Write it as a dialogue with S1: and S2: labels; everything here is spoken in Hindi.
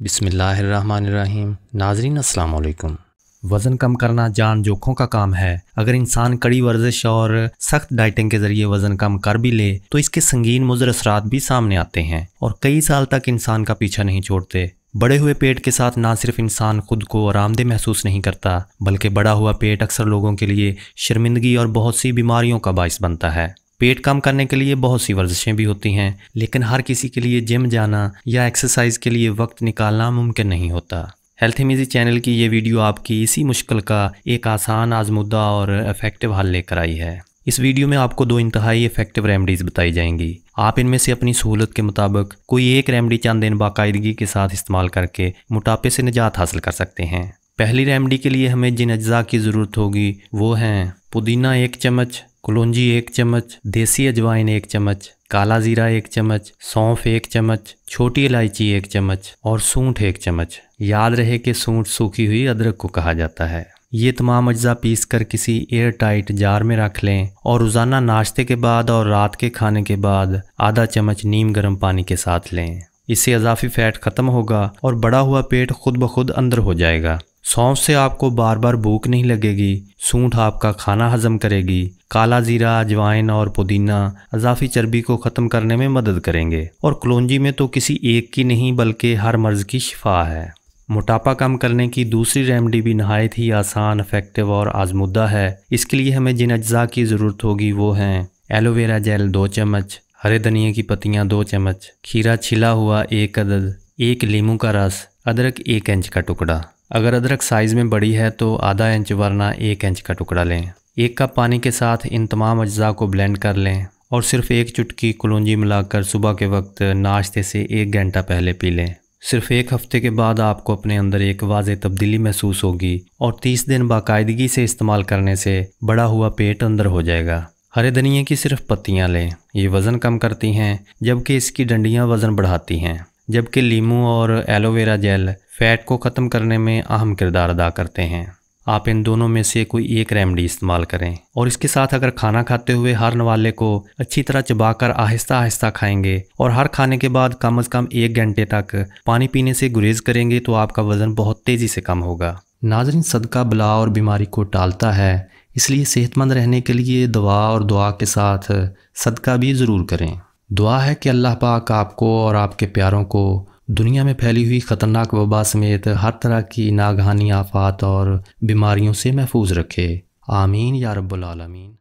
S1: बिस्मिल्लाहिर्रहमानिर्रहीम। नाज़रीन अस्सलाम वालेकुम। वज़न कम करना जान जोखों का काम है। अगर इंसान कड़ी वर्जिश और सख्त डाइटिंग के ज़रिए वज़न कम कर भी ले तो इसके संगीन मुज़र असरात भी सामने आते हैं और कई साल तक इंसान का पीछा नहीं छोड़ते। बड़े हुए पेट के साथ ना सिर्फ इंसान खुद को आरामदेह महसूस नहीं करता बल्कि बढ़ा हुआ पेट अक्सर लोगों के लिए शर्मिंदगी और बहुत सी बीमारियों का बाइस बनता है। पेट कम करने के लिए बहुत सी वर्जिशें भी होती हैं, लेकिन हर किसी के लिए जिम जाना या एक्सरसाइज के लिए वक्त निकालना मुमकिन नहीं होता। हेल्थी मीज़ी चैनल की ये वीडियो आपकी इसी मुश्किल का एक आसान, आजमुद्दा और इफ़ेक्टिव हल लेकर आई है। इस वीडियो में आपको 2 इंतहाई इफ़ेक्टिव रेमडीज़ बताई जाएंगी। आप इनमें से अपनी सहूलत के मुताबिक कोई एक रेमडी चंद दिन बाकायदगी के साथ इस्तेमाल करके मोटापे से निजात हासिल कर सकते हैं। पहली रेमडी के लिए हमें जिन अज्जा की ज़रूरत होगी वो हैं पुदीना 1 चम्मच, कलौंजी 1 चम्मच, देसी अजवाइन 1 चम्मच, काला ज़ीरा 1 चम्मच, सौंफ 1 चम्मच, छोटी इलायची 1 चम्मच और सूंठ 1 चम्मच। याद रहे कि सूंठ सूखी हुई अदरक को कहा जाता है। ये तमाम अज्जा पीस कर किसी एयर टाइट जार में रख लें और रोज़ाना नाश्ते के बाद और रात के खाने के बाद आधा चम्मच नीम गर्म पानी के साथ लें। इससे अज़ाफ़ी फ़ैट ख़त्म होगा और बढ़ा हुआ पेट खुद ब खुद अंदर हो जाएगा। सौंफ से आपको बार बार भूख नहीं लगेगी, सूंठ आपका खाना हजम करेगी, काला ज़ीरा, अजवाइन और पुदीना अज़ाफ़ी चर्बी को ख़त्म करने में मदद करेंगे और कलौंजी में तो किसी एक की नहीं बल्कि हर मर्ज़ की शिफा है। मोटापा कम करने की दूसरी रेमडी भी नहायत ही आसान, इफ़ेक्टिव और आजमुद्दा है। इसके लिए हमें जिन अज्जा की ज़रूरत होगी वो हैं एलोवेरा जेल 2 चम्मच, हरे धनिए की पत्तियाँ 2 चम्मच, खीरा छिला हुआ 1 अदद, 1 लीमू का रस, अदरक 1 इंच का टुकड़ा। अगर अदरक साइज़ में बड़ी है तो आधा इंच वरना 1 इंच का टुकड़ा लें। 1 कप पानी के साथ इन तमाम अज्जा को ब्लेंड कर लें और सिर्फ 1 चुटकी कलौंजी मिलाकर सुबह के वक्त नाश्ते से 1 घंटा पहले पी लें। सिर्फ 1 हफ्ते के बाद आपको अपने अंदर एक वाज़ेह तब्दीली महसूस होगी और 30 दिन बाकायदगी से इस्तेमाल करने से बढ़ा हुआ पेट अंदर हो जाएगा। हरे धनिए की सिर्फ पत्तियाँ लें, ये वज़न कम करती हैं जबकि इसकी डंडियाँ वज़न बढ़ाती हैं, जबकि लीमू और एलोवेरा जेल फ़ैट को ख़त्म करने में अहम किरदार अदा करते हैं। आप इन दोनों में से कोई एक रेमडी इस्तेमाल करें और इसके साथ अगर खाना खाते हुए हर नवाले को अच्छी तरह चबाकर आहिस्ता आहिस्ता खाएंगे और हर खाने के बाद कम से कम 1 घंटे तक पानी पीने से गुरेज करेंगे तो आपका वज़न बहुत तेज़ी से कम होगा। नाज़रीन, सदका बला और बीमारी को टालता है, इसलिए सेहतमंद रहने के लिए दवा और दुआ के साथ सदका भी ज़रूर करें। दुआ है कि अल्लाह पाक आपको और आपके प्यारों को दुनिया में फैली हुई ख़तरनाक वबा समेत हर तरह की नागहानी आफात और बीमारियों से महफूज रखे। आमीन या रब्बुल आलमीन।